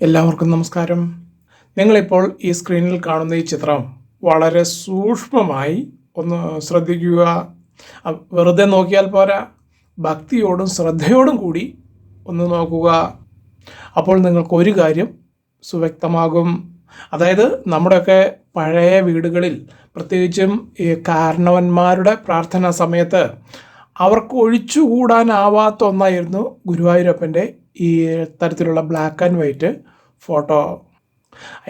എല്ലാവർക്കും നമസ്കാരം. നിങ്ങളിപ്പോൾ ഈ സ്ക്രീനിൽ കാണുന്ന ഈ ചിത്രം വളരെ സൂക്ഷ്മമായി ഒന്ന് ശ്രദ്ധിക്കുക. വെറുതെ നോക്കിയാൽ പോരാ, ഭക്തിയോടും ശ്രദ്ധയോടും കൂടി ഒന്ന് നോക്കുക. അപ്പോൾ നിങ്ങൾക്ക് ഒരു കാര്യം സുവ്യക്തമാകും. അതായത് നമ്മുടെയൊക്കെ പഴയ വീടുകളിൽ, പ്രത്യേകിച്ചും ഈ കാരണവന്മാരുടെ പ്രാർത്ഥനാ സമയത്ത് അവർക്ക് ഒഴിച്ചുകൂടാനാവാത്ത ഒന്നായിരുന്നു ഗുരുവായൂരപ്പൻ്റെ ഈ തരത്തിലുള്ള ബ്ലാക്ക് ആൻഡ് വൈറ്റ് ഫോട്ടോ.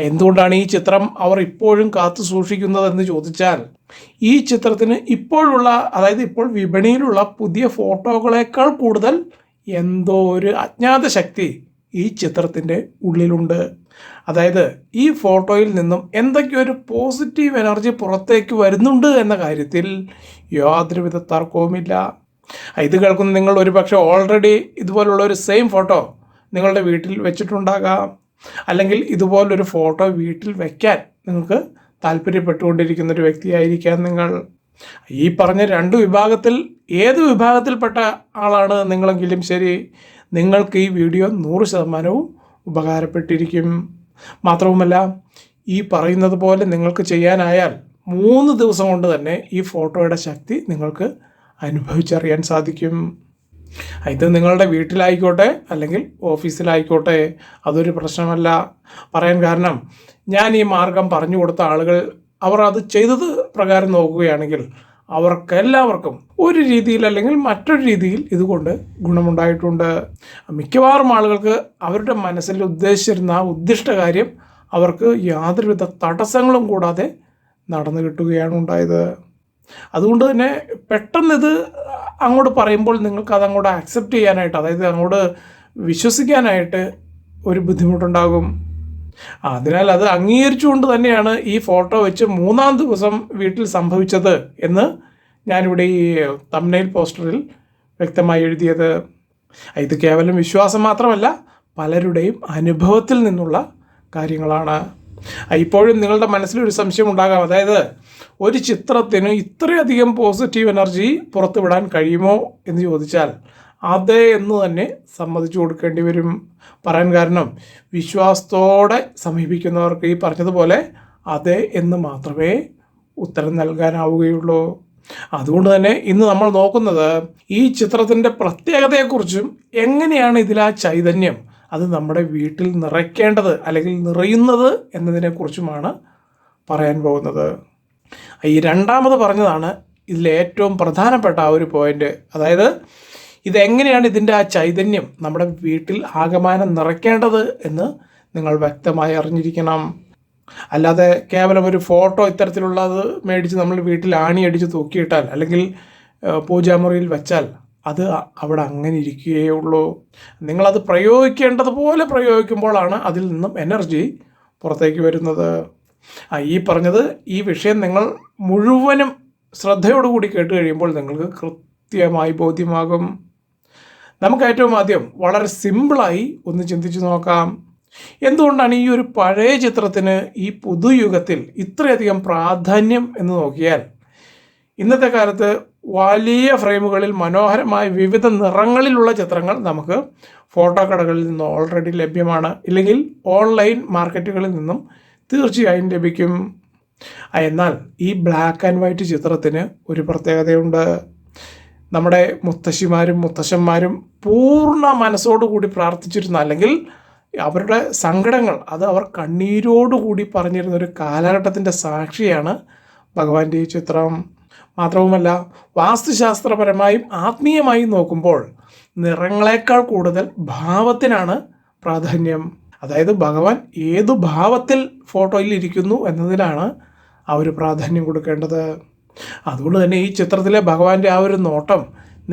എന്തുകൊണ്ടാണ് ഈ ചിത്രം അവർ ഇപ്പോഴും കാത്തു സൂക്ഷിക്കുന്നതെന്ന് ചോദിച്ചാൽ, ഈ ചിത്രത്തിന് ഇപ്പോഴുള്ള, അതായത് ഇപ്പോൾ വിപണിയിലുള്ള പുതിയ ഫോട്ടോകളേക്കാൾ കൂടുതൽ എന്തോ ഒരു അജ്ഞാത ശക്തി ഈ ചിത്രത്തിൻ്റെ ഉള്ളിലുണ്ട്. അതായത് ഈ ഫോട്ടോയിൽ നിന്നും എന്തൊക്കെയോ ഒരു പോസിറ്റീവ് എനർജി പുറത്തേക്ക് വരുന്നുണ്ട് എന്ന കാര്യത്തിൽ യാതൊരുവിധ തർക്കവുമില്ല. ഇത് കേൾക്കുന്ന നിങ്ങൾ ഒരു പക്ഷേ ഓൾറെഡി ഇതുപോലുള്ള ഒരു സെയിം ഫോട്ടോ നിങ്ങളുടെ വീട്ടിൽ വെച്ചിട്ടുണ്ടാകാം. അല്ലെങ്കിൽ ഇതുപോലൊരു ഫോട്ടോ വീട്ടിൽ വയ്ക്കാൻ നിങ്ങൾക്ക് താല്പര്യപ്പെട്ടുകൊണ്ടിരിക്കുന്ന ഒരു വ്യക്തിയായിരിക്കാം നിങ്ങൾ. ഈ പറഞ്ഞ രണ്ട് വിഭാഗത്തിൽ ഏത് വിഭാഗത്തിൽപ്പെട്ട ആളാണ് നിങ്ങളെങ്കിലും ശരി, നിങ്ങൾക്ക് ഈ വീഡിയോ 100% ഉപകാരപ്പെട്ടിരിക്കും. മാത്രവുമല്ല, ഈ പറയുന്നത് പോലെ നിങ്ങൾക്ക് ചെയ്യാനായാൽ 3 ദിവസം കൊണ്ട് തന്നെ ഈ ഫോട്ടോയുടെ ശക്തി നിങ്ങൾക്ക് അനുഭവിച്ചറിയാൻ സാധിക്കും. ഇത് നിങ്ങളുടെ വീട്ടിലായിക്കോട്ടെ അല്ലെങ്കിൽ ഓഫീസിലായിക്കോട്ടെ, അതൊരു പ്രശ്നമല്ല. പറയാൻ കാരണം, ഞാൻ ഈ മാർഗം പറഞ്ഞു കൊടുത്ത ആളുകൾ അവർ അത് ചെയ്തത് പ്രകാരം നോക്കുകയാണെങ്കിൽ അവർക്കെല്ലാവർക്കും ഒരു രീതിയിൽ അല്ലെങ്കിൽ മറ്റൊരു രീതിയിൽ ഇതുകൊണ്ട് ഗുണമുണ്ടായിട്ടുണ്ട്. മിക്കവാറും ആളുകൾക്ക് അവരുടെ മനസ്സിൽ ഉദ്ദേശിച്ചിരുന്ന ആ ഉദ്ദിഷ്ട കാര്യം അവർക്ക് യാതൊരുവിധ തടസ്സങ്ങളും കൂടാതെ നടന്നു കിട്ടുകയാണ് ഉണ്ടായത്. അതുകൊണ്ട് തന്നെ പെട്ടെന്ന് ഇത് അങ്ങോട്ട് പറയുമ്പോൾ നിങ്ങൾക്ക് അതങ്ങോട്ട് ആക്സെപ്റ്റ് ചെയ്യാനായിട്ട്, അതായത് അങ്ങോട്ട് വിശ്വസിക്കാനായിട്ട് ഒരു ബുദ്ധിമുട്ടുണ്ടാകും. അതിനാൽ അത് അംഗീകരിച്ചുകൊണ്ട് തന്നെയാണ് ഈ ഫോട്ടോ വെച്ച് 3-ാം ദിവസം വീട്ടിൽ സംഭവിച്ചത് എന്ന് ഞാനിവിടെ ഈ തംബ്നെയിൽ പോസ്റ്ററിൽ വ്യക്തമായി എഴുതിയത്. ഇത് കേവലം വിശ്വാസം മാത്രമല്ല, പലരുടെയും അനുഭവത്തിൽ നിന്നുള്ള കാര്യങ്ങളാണ്. ഇപ്പോഴും നിങ്ങളുടെ മനസ്സിലൊരു സംശയം ഉണ്ടാകാം, അതായത് ഒരു ചിത്രത്തിന് ഇത്രയധികം പോസിറ്റീവ് എനർജി പുറത്തുവിടാൻ കഴിയുമോ എന്ന് ചോദിച്ചാൽ, അതെ എന്ന് തന്നെ സമ്മതിച്ചു കൊടുക്കേണ്ടി വരും. പറയാൻ കാരണം, വിശ്വാസത്തോടെ സമീപിക്കുന്നവർക്ക് ഈ പറഞ്ഞതുപോലെ അതെ എന്ന് മാത്രമേ ഉത്തരം നൽകാനാവുകയുള്ളൂ. അതുകൊണ്ട് തന്നെ ഇന്ന് നമ്മൾ നോക്കുന്നത് ഈ ചിത്രത്തിൻ്റെ പ്രത്യേകതയെക്കുറിച്ചും എങ്ങനെയാണ് ഇതിൽ ആ ചൈതന്യം അത് നമ്മുടെ വീട്ടിൽ നിറയ്ക്കേണ്ടത് അല്ലെങ്കിൽ നിറയുന്നത് എന്നതിനെക്കുറിച്ചുമാണ് പറയാൻ പോകുന്നത്. ഈ രണ്ടാമത് പറഞ്ഞതാണ് ഇതിലെ ഏറ്റവും പ്രധാനപ്പെട്ട ആ ഒരു പോയിന്റ്. അതായത് ഇതെങ്ങനെയാണ് ഇതിൻ്റെ ആ ചൈതന്യം നമ്മുടെ വീട്ടിൽ ആകമാനം നിറയ്ക്കേണ്ടത് എന്ന് നിങ്ങൾ വ്യക്തമായി അറിഞ്ഞിരിക്കണം. അല്ലാതെ കേവലം ഒരു ഫോട്ടോ ഇത്തരത്തിലുള്ളത് മേടിച്ച് നമ്മൾ വീട്ടിൽ ആണിയടിച്ച് തൂക്കിയിട്ടാൽ അല്ലെങ്കിൽ പൂജാമുറിയിൽ വെച്ചാൽ അത് അവിടെ അങ്ങനെ ഇരിക്കുകയേ ഉള്ളൂ. നിങ്ങളത് പ്രയോഗിക്കേണ്ടതുപോലെ പ്രയോഗിക്കുമ്പോഴാണ് അതിൽ നിന്നും എനർജി പുറത്തേക്ക് വരുന്നത്. ഈ പറഞ്ഞത് ഈ വിഷയം നിങ്ങൾ മുഴുവനും ശ്രദ്ധയോടുകൂടി കേട്ട് കഴിയുമ്പോൾ നിങ്ങൾക്ക് കൃത്യമായി ബോധ്യമാകും. നമുക്ക് ഏറ്റവും ആദ്യം വളരെ സിമ്പിളായി ഒന്ന് ചിന്തിച്ചു നോക്കാം. എന്തുകൊണ്ടാണ് ഈ ഒരു പഴയ ചിത്രത്തിന് ഈ പുതുയുഗത്തിൽ ഇത്രയധികം പ്രാധാന്യം എന്ന് നോക്കിയാൽ, ഇന്നത്തെ കാലത്ത് വലിയ ഫ്രെയിമുകളിൽ മനോഹരമായ വിവിധ നിറങ്ങളിലുള്ള ചിത്രങ്ങൾ നമുക്ക് ഫോട്ടോ കടകളിൽ നിന്ന് ഓൾറെഡി ലഭ്യമാണ്. ഇല്ലെങ്കിൽ ഓൺലൈൻ മാർക്കറ്റുകളിൽ നിന്നും തീർച്ചയായും ലഭിക്കും. എന്നാൽ ഈ ബ്ലാക്ക് ആൻഡ് വൈറ്റ് ചിത്രത്തിന് ഒരു പ്രത്യേകതയുണ്ട്. നമ്മുടെ മുത്തശ്ശിമാരും മുത്തശ്ശന്മാരും പൂർണ്ണ മനസ്സോടുകൂടി പ്രാർത്ഥിച്ചിരുന്ന, അല്ലെങ്കിൽ അവരുടെ സങ്കടങ്ങൾ അത് അവർ കണ്ണീരോടുകൂടി പറഞ്ഞിരുന്ന ഒരു കാലഘട്ടത്തിൻ്റെ സാക്ഷിയാണ് ഭഗവാന്റെ ഈ ചിത്രം. മാത്രവുമല്ല, വാസ്തുശാസ്ത്രപരമായും ആത്മീയമായും നോക്കുമ്പോൾ നിറങ്ങളെക്കാൾ കൂടുതൽ ഭാവത്തിനാണ് പ്രാധാന്യം. അതായത് ഭഗവാൻ ഏതു ഭാവത്തിൽ ഫോട്ടോയിൽ ഇരിക്കുന്നു എന്നതിനാണ് ആ ഒരു പ്രാധാന്യം കൊടുക്കേണ്ടത്. അതുകൊണ്ട് തന്നെ ഈ ചിത്രത്തിലെ ഭഗവാന്റെ ആ ഒരു നോട്ടം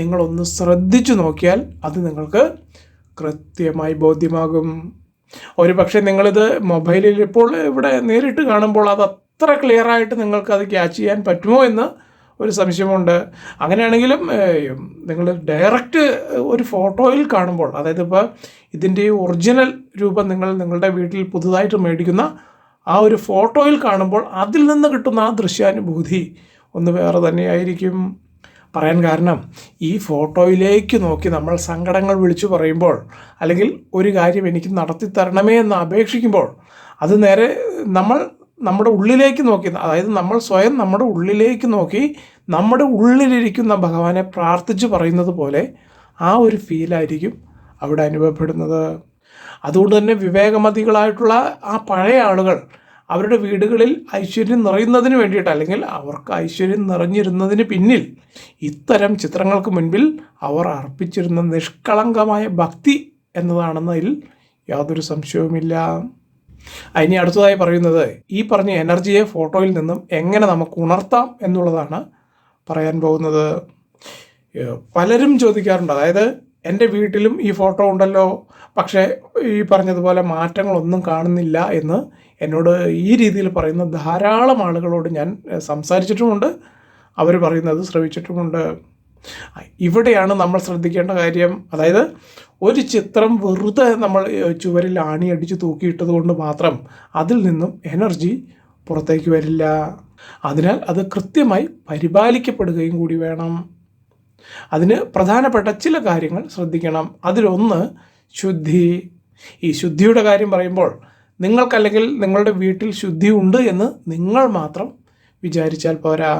നിങ്ങളൊന്ന് ശ്രദ്ധിച്ചു നോക്കിയാൽ അത് നിങ്ങൾക്ക് കൃത്യമായി ബോധ്യമാകും. ഒരു പക്ഷേ നിങ്ങളിത് മൊബൈലിൽ ഇപ്പോൾ ഇവിടെ നേരിട്ട് കാണുമ്പോൾ അത് അത്ര ക്ലിയറായിട്ട് നിങ്ങൾക്കത് ക്യാച്ച് ചെയ്യാൻ പറ്റുമോ എന്ന് ഒരു സംശയമുണ്ട്. അങ്ങനെയാണെങ്കിലും നിങ്ങൾ ഡയറക്റ്റ് ഒരു ഫോട്ടോയിൽ കാണുമ്പോൾ, അതായത് ഇപ്പോൾ ഇതിൻ്റെ ഒറിജിനൽ രൂപം നിങ്ങൾ നിങ്ങളുടെ വീട്ടിൽ പുതുതായിട്ട് മേടിക്കുന്ന ആ ഒരു ഫോട്ടോയിൽ കാണുമ്പോൾ അതിൽ നിന്ന് കിട്ടുന്ന ആ ദൃശ്യാനുഭൂതി ഒന്ന് വേറെ തന്നെയായിരിക്കും. പറയാൻ കാരണം ഈ ഫോട്ടോയിലേക്ക് നോക്കി നമ്മൾ സങ്കടങ്ങൾ വിളിച്ചു പറയുമ്പോൾ, അല്ലെങ്കിൽ ഒരു കാര്യം എനിക്ക് നടത്തി തരണമേ എന്ന് അപേക്ഷിക്കുമ്പോൾ, അത് നേരെ നമ്മുടെ ഉള്ളിലേക്ക് നോക്കി, അതായത് നമ്മൾ സ്വയം നമ്മുടെ ഉള്ളിലേക്ക് നോക്കി നമ്മുടെ ഉള്ളിലിരിക്കുന്ന ഭഗവാനെ പ്രാർത്ഥിച്ച് പറയുന്നത് പോലെ ആ ഒരു ഫീലായിരിക്കും അവിടെ അനുഭവപ്പെടുന്നത്. അതുകൊണ്ട് തന്നെ വിവേകമതികളായിട്ടുള്ള ആ പഴയ ആളുകൾ അവരുടെ വീടുകളിൽ ഐശ്വര്യം നിറയുന്നതിന് വേണ്ടിയിട്ട്, അല്ലെങ്കിൽ അവർക്ക് ഐശ്വര്യം നിറഞ്ഞിരുന്നതിന് പിന്നിൽ ഇത്തരം ചിത്രങ്ങൾക്ക് മുൻപിൽ അവർ അർപ്പിച്ചിരുന്ന നിഷ്കളങ്കമായ ഭക്തി എന്നതാണെന്നതിൽ യാതൊരു സംശയവുമില്ല. ഇനി അടുത്തതായി പറയുന്നത്, ഈ പറഞ്ഞ എനർജിയെ ഫോട്ടോയിൽ നിന്നും എങ്ങനെ നമുക്ക് ഉണർത്താം എന്നുള്ളതാണ് പറയാൻ പോകുന്നത്. പലരും ചോദിക്കാറുണ്ട്, അതായത് എൻ്റെ വീട്ടിലും ഈ ഫോട്ടോ ഉണ്ടല്ലോ, പക്ഷേ ഈ പറഞ്ഞതുപോലെ മാറ്റങ്ങളൊന്നും കാണുന്നില്ല എന്ന് എന്നോട് ഈ രീതിയിൽ പറയുന്ന ധാരാളം ആളുകളോട് ഞാൻ സംസാരിച്ചിട്ടുമുണ്ട്, അവർ പറയുന്നത് ശ്രവിച്ചിട്ടുമുണ്ട്. ഇവിടെയാണ് നമ്മൾ ശ്രദ്ധിക്കേണ്ട കാര്യം. അതായത് ഒരു ചിത്രം വെറുതെ നമ്മൾ ചുവരിൽ ആണിയടിച്ച് തൂക്കിയിട്ടത് കൊണ്ട് മാത്രം അതിൽ നിന്നും എനർജി പുറത്തേക്ക് വരില്ല. അതിനാൽ അത് കൃത്യമായി പരിപാലിക്കപ്പെടുകയും കൂടി വേണം. അതിന് പ്രധാനപ്പെട്ട ചില കാര്യങ്ങൾ ശ്രദ്ധിക്കണം. അതിലൊന്ന് ശുദ്ധി. ഈ ശുദ്ധിയുടെ കാര്യം പറയുമ്പോൾ നിങ്ങൾക്കല്ലെങ്കിൽ നിങ്ങളുടെ വീട്ടിൽ ശുദ്ധി ഉണ്ട് എന്ന് നിങ്ങൾ മാത്രം വിചാരിച്ചാൽ പോരാ.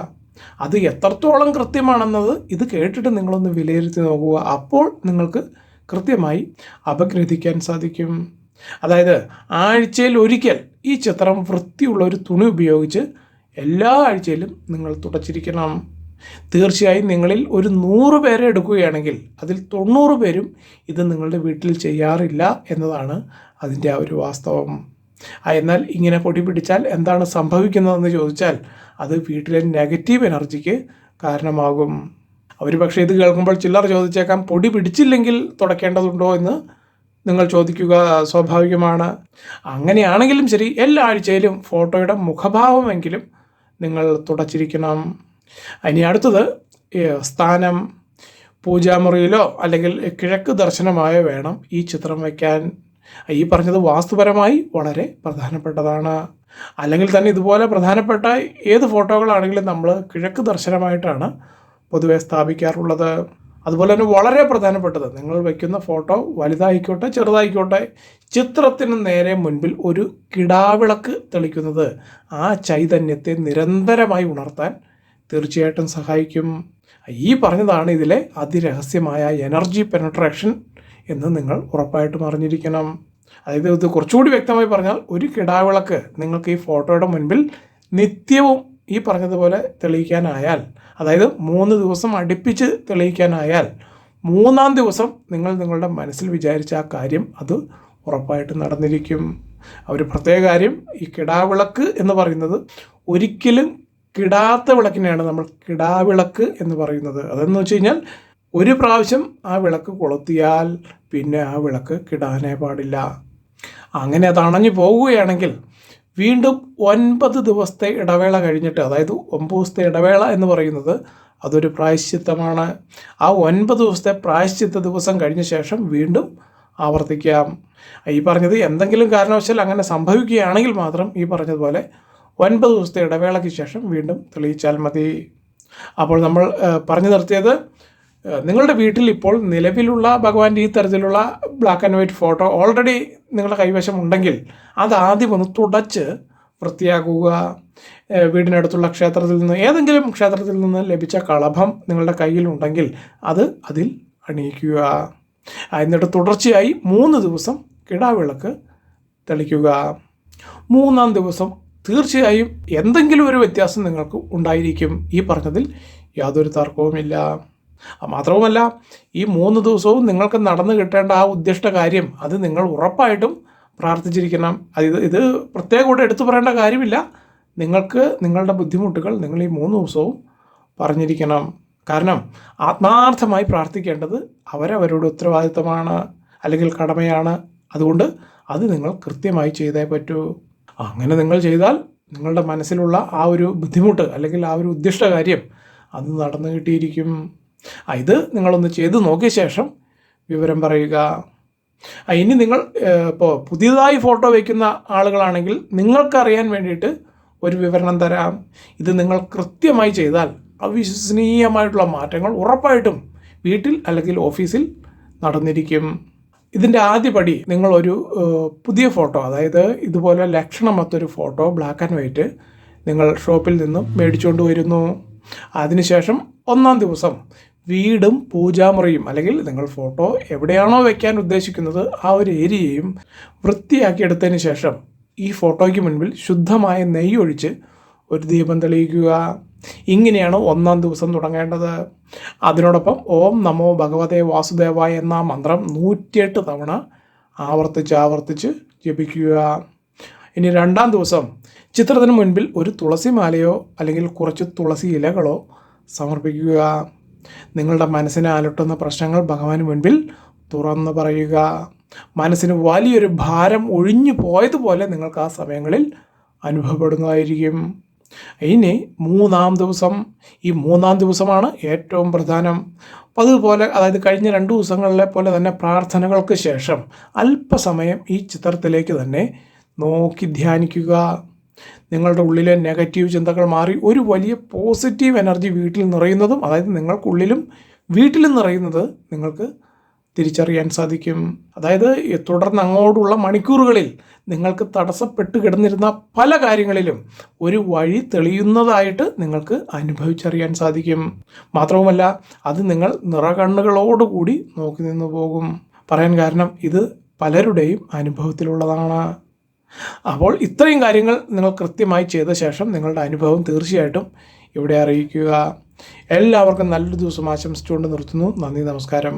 അത് എത്രത്തോളം കൃത്യമാണെന്നത് ഇത് കേട്ടിട്ട് നിങ്ങളൊന്ന് വിലയിരുത്തി നോക്കുക. അപ്പോൾ നിങ്ങൾക്ക് കൃത്യമായി അപഗ്രഥിക്കാൻ സാധിക്കും. അതായത് ആഴ്ചയിൽ ഒരിക്കൽ ഈ ചിത്രം വൃത്തിയുള്ള ഒരു തുണി ഉപയോഗിച്ച് എല്ലാ ആഴ്ചയിലും നിങ്ങൾ തുടച്ചിരിക്കണം. തീർച്ചയായും നിങ്ങളിൽ ഒരു 100 പേരെ എടുക്കുകയാണെങ്കിൽ അതിൽ 90 പേരും ഇത് നിങ്ങളുടെ വീട്ടിൽ ചെയ്യാറില്ല എന്നതാണ് അതിൻ്റെ ആ ഒരു വാസ്തവം. എന്നാൽ ഇങ്ങനെ പൊടി പിടിച്ചാൽ എന്താണ് സംഭവിക്കുന്നതെന്ന് ചോദിച്ചാൽ അത് വീട്ടിലെ നെഗറ്റീവ് എനർജിക്ക് കാരണമാകും. അവർ പക്ഷേ ഇത് കേൾക്കുമ്പോൾ ചിലർ ചോദിച്ചേക്കാം, പൊടി പിടിച്ചില്ലെങ്കിൽ തുടയ്ക്കേണ്ടതുണ്ടോ എന്ന് നിങ്ങൾ ചോദിക്കുക സ്വാഭാവികമാണ്. അങ്ങനെയാണെങ്കിലും ശരി, എല്ലാ ആഴ്ചയിലും ഫോട്ടോയുടെ മുഖഭാവമെങ്കിലും നിങ്ങൾ തുടച്ചിരിക്കണം. ഇനി അടുത്തത് സ്ഥാനം, പൂജാമുറിയിലോ അല്ലെങ്കിൽ കിഴക്ക് ദർശനമായോ വേണം ഈ ചിത്രം വയ്ക്കാൻ. ഈ പറഞ്ഞത് വാസ്തുപരമായി വളരെ പ്രധാനപ്പെട്ടതാണ്. അല്ലെങ്കിൽ തന്നെ ഇതുപോലെ പ്രധാനപ്പെട്ട ഏത് ഫോട്ടോകളാണെങ്കിലും നമ്മൾ കിഴക്ക് ദർശനമായിട്ടാണ് പൊതുവെ സ്ഥാപിക്കാറുള്ളത്. അതുപോലെ തന്നെ വളരെ പ്രധാനപ്പെട്ടത്, നിങ്ങൾ വയ്ക്കുന്ന ഫോട്ടോ വലുതായിക്കോട്ടെ ചെറുതായിക്കോട്ടെ, ചിത്രത്തിന് നേരെ മുൻപിൽ ഒരു കിടാവിളക്ക് തെളിക്കുന്നത് ആ ചൈതന്യത്തെ നിരന്തരമായി ഉണർത്താൻ തീർച്ചയായിട്ടും സഹായിക്കും. ഈ പറഞ്ഞതാണ് ഇതിലെ അതിരഹസ്യമായ എനർജി പെനട്രേഷൻ എന്ന് നിങ്ങൾ ഉറപ്പായിട്ടും അറിഞ്ഞിരിക്കണം. അതായത് ഇത് കുറച്ചുകൂടി വ്യക്തമായി പറഞ്ഞാൽ, ഒരു കിടാവിളക്ക് നിങ്ങൾക്ക് ഈ ഫോട്ടോയുടെ മുൻപിൽ നിത്യവും ഈ പറഞ്ഞതുപോലെ തെളിയിക്കാനായാൽ, അതായത് 3 ദിവസം അടുപ്പിച്ച് തെളിയിക്കാനായാൽ, 3-ാം ദിവസം നിങ്ങൾ നിങ്ങളുടെ മനസ്സിൽ വിചാരിച്ച ആ കാര്യം അത് ഉറപ്പായിട്ട് നടന്നിരിക്കും. ഒരു പ്രത്യേക കാര്യം, ഈ കിടാവിളക്ക് എന്ന് പറയുന്നത് ഒരിക്കലും കിടാത്ത വിളക്കിനെയാണ് നമ്മൾ കിടാവിളക്ക് എന്ന് പറയുന്നത്. അതെന്ന് വെച്ച് കഴിഞ്ഞാൽ ഒരു പ്രാവശ്യം ആ വിളക്ക് കൊളുത്തിയാൽ പിന്നെ ആ വിളക്ക് കിടാനേ പാടില്ല. അങ്ങനെ അത് അണഞ്ഞു പോകുകയാണെങ്കിൽ വീണ്ടും 9 ദിവസത്തെ ഇടവേള കഴിഞ്ഞിട്ട്, അതായത് 9 ദിവസത്തെ ഇടവേള എന്ന് പറയുന്നത് അതൊരു പ്രായശ്ചിത്തമാണ്. ആ 9 ദിവസത്തെ പ്രായശ്ചിത്ത ദിവസം കഴിഞ്ഞ ശേഷം വീണ്ടും ആവർത്തിക്കാം. ഈ പറഞ്ഞത് എന്തെങ്കിലും കാരണവശാൽ അങ്ങനെ സംഭവിക്കുകയാണെങ്കിൽ മാത്രം ഈ പറഞ്ഞതുപോലെ 9 ദിവസത്തെ ഇടവേളയ്ക്ക് ശേഷം വീണ്ടും തെളിയിച്ചാൽ മതി. അപ്പോൾ നമ്മൾ പറഞ്ഞു നിർത്തിയത്, നിങ്ങളുടെ വീട്ടിൽ ഇപ്പോൾ നിലവിലുള്ള ഭഗവാന്റെ ഈ തരത്തിലുള്ള black and white photo already നിങ്ങളുടെ കൈവശം ഉണ്ടെങ്കിൽ അതാദ്യം ഒന്ന് തുടച്ച് വൃത്തിയാക്കുക. വീടിനടുത്തുള്ള ക്ഷേത്രത്തിൽ നിന്ന്, ഏതെങ്കിലും ക്ഷേത്രത്തിൽ നിന്ന് ലഭിച്ച കളഭം നിങ്ങളുടെ കയ്യിലുണ്ടെങ്കിൽ അത് അതിൽ അണിയിക്കുക. എന്നിട്ട് തുടർച്ചയായി 3 ദിവസം കിടാവിളക്ക് തെളിക്കുക. 3-ാം ദിവസം തീർച്ചയായും എന്തെങ്കിലും ഒരു വ്യത്യാസം നിങ്ങൾക്ക് ഉണ്ടായിരിക്കും. ഈ പറഞ്ഞതിൽ യാതൊരു തർക്കവുമില്ല. മാത്രവുമല്ല, ഈ 3 ദിവസവും നിങ്ങൾക്ക് നടന്നു കിട്ടേണ്ട ആ ഉദ്ദിഷ്ട കാര്യം അത് നിങ്ങൾ ഉറപ്പായിട്ടും പ്രാർത്ഥിച്ചിരിക്കണം. ഇത് പ്രത്യേകം കൂടെ എടുത്തു പറയേണ്ട കാര്യമില്ല. നിങ്ങൾക്ക് നിങ്ങളുടെ ബുദ്ധിമുട്ടുകൾ നിങ്ങൾ ഈ 3 ദിവസവും പറഞ്ഞിരിക്കണം. കാരണം ആത്മാർത്ഥമായി പ്രാർത്ഥിക്കേണ്ടത് അവരവരുടെ ഉത്തരവാദിത്തമാണ്, അല്ലെങ്കിൽ കടമയാണ്. അതുകൊണ്ട് അത് നിങ്ങൾ കൃത്യമായി ചെയ്തേ പറ്റൂ. അങ്ങനെ നിങ്ങൾ ചെയ്താൽ നിങ്ങളുടെ മനസ്സിലുള്ള ആ ഒരു ബുദ്ധിമുട്ട് അല്ലെങ്കിൽ ആ ഒരു ഉദ്ദിഷ്ട കാര്യം അത് നടന്നു കിട്ടിയിരിക്കും. ഇത് നിങ്ങളൊന്ന് ചെയ്ത് നോക്കിയ ശേഷം വിവരം പറയുക. ഇനി നിങ്ങൾ ഇപ്പോൾ പുതിയതായി ഫോട്ടോ വയ്ക്കുന്ന ആളുകളാണെങ്കിൽ നിങ്ങൾക്കറിയാൻ വേണ്ടിയിട്ട് ഒരു വിവരണം തരാം. ഇത് നിങ്ങൾ കൃത്യമായി ചെയ്താൽ അവിശ്വസനീയമായിട്ടുള്ള മാറ്റങ്ങൾ ഉറപ്പായിട്ടും വീട്ടിൽ അല്ലെങ്കിൽ ഓഫീസിൽ നടന്നിരിക്കും. ഇതിൻ്റെ ആദ്യപടി നിങ്ങളൊരു പുതിയ ഫോട്ടോ, അതായത് ഇതുപോലെ ലക്ഷണമൊത്തൊരു ഫോട്ടോ ബ്ലാക്ക് ആൻഡ് വൈറ്റ് നിങ്ങൾ ഷോപ്പിൽ നിന്നും മേടിച്ചുകൊണ്ട് വരുന്നു. അതിനുശേഷം 1-ാം ദിവസം വീടും പൂജാമുറിയും അല്ലെങ്കിൽ നിങ്ങൾ ഫോട്ടോ എവിടെയാണോ വയ്ക്കാൻ ഉദ്ദേശിക്കുന്നത് ആ ഒരു ഏരിയയും വൃത്തിയാക്കിയെടുത്തതിന് ശേഷം ഈ ഫോട്ടോയ്ക്ക് മുൻപിൽ ശുദ്ധമായ നെയ്യ് ഒഴിച്ച് ഒരു ദീപം തെളിയിക്കുക. ഇങ്ങനെയാണ് 1-ാം ദിവസം തുടങ്ങേണ്ടത്. അതിനോടൊപ്പം ഓം നമോ ഭഗവതേ വാസുദേവായ എന്ന മന്ത്രം 108 തവണ ആവർത്തിച്ച് ജപിക്കുക. ഇനി 2-ാം ദിവസം ചിത്രത്തിന് മുൻപിൽ ഒരു തുളസി മാലയോ അല്ലെങ്കിൽ കുറച്ച് തുളസി ഇലകളോ സമർപ്പിക്കുക. നിങ്ങളുടെ മനസ്സിനെ അലട്ടുന്ന പ്രശ്നങ്ങൾ ഭഗവാന് മുൻപിൽ തുറന്നു പറയുക. മനസ്സിന് വലിയൊരു ഭാരം ഒഴിഞ്ഞു പോയതുപോലെ നിങ്ങൾക്ക് ആ സമയങ്ങളിൽ അനുഭവപ്പെടുന്നതായിരിക്കും. ഇനി 3-ാം ദിവസം, ഈ 3-ാം ദിവസമാണ് ഏറ്റവും പ്രധാനം. അതുപോലെ അതായത് കഴിഞ്ഞ 2 ദിവസങ്ങളിലെ പോലെ തന്നെ പ്രാർത്ഥനകൾക്ക് ശേഷം അല്പസമയം ഈ ചിത്രത്തിലേക്ക് തന്നെ നോക്കി ധ്യാനിക്കുക. നിങ്ങളുടെ ഉള്ളിലെ നെഗറ്റീവ് ചിന്തകൾ മാറി ഒരു വലിയ പോസിറ്റീവ് എനർജി വീട്ടിൽ നിറയുന്നതും, അതായത് നിങ്ങൾക്കുള്ളിലും വീട്ടിലും നിറയുന്നത് നിങ്ങൾക്ക് തിരിച്ചറിയാൻ സാധിക്കും. അതായത് തുടർന്ന് അങ്ങോട്ടുള്ള മണിക്കൂറുകളിൽ നിങ്ങൾക്ക് തടസ്സപ്പെട്ട് കിടന്നിരുന്ന പല കാര്യങ്ങളിലും ഒരു വഴി തെളിയുന്നതായിട്ട് നിങ്ങൾക്ക് അനുഭവിച്ചറിയാൻ സാധിക്കും. മാത്രവുമല്ല അത് നിങ്ങൾ നിറകണ്ണുകളോടുകൂടി നോക്കി നിന്ന് പോകും. പറയാൻ കാരണം ഇത് പലരുടെയും അനുഭവത്തിലുള്ളതാണ്. അപ്പോൾ ഇത്രയും കാര്യങ്ങൾ നിങ്ങൾ കൃത്യമായി ചെയ്ത ശേഷം നിങ്ങളുടെ അനുഭവം തീർച്ചയായിട്ടും ഇവിടെ അറിയിക്കുക. എല്ലാവർക്കും നല്ലൊരു ദിവസം ആശംസിച്ചുകൊണ്ട് നിർത്തുന്നു. നന്ദി, നമസ്കാരം.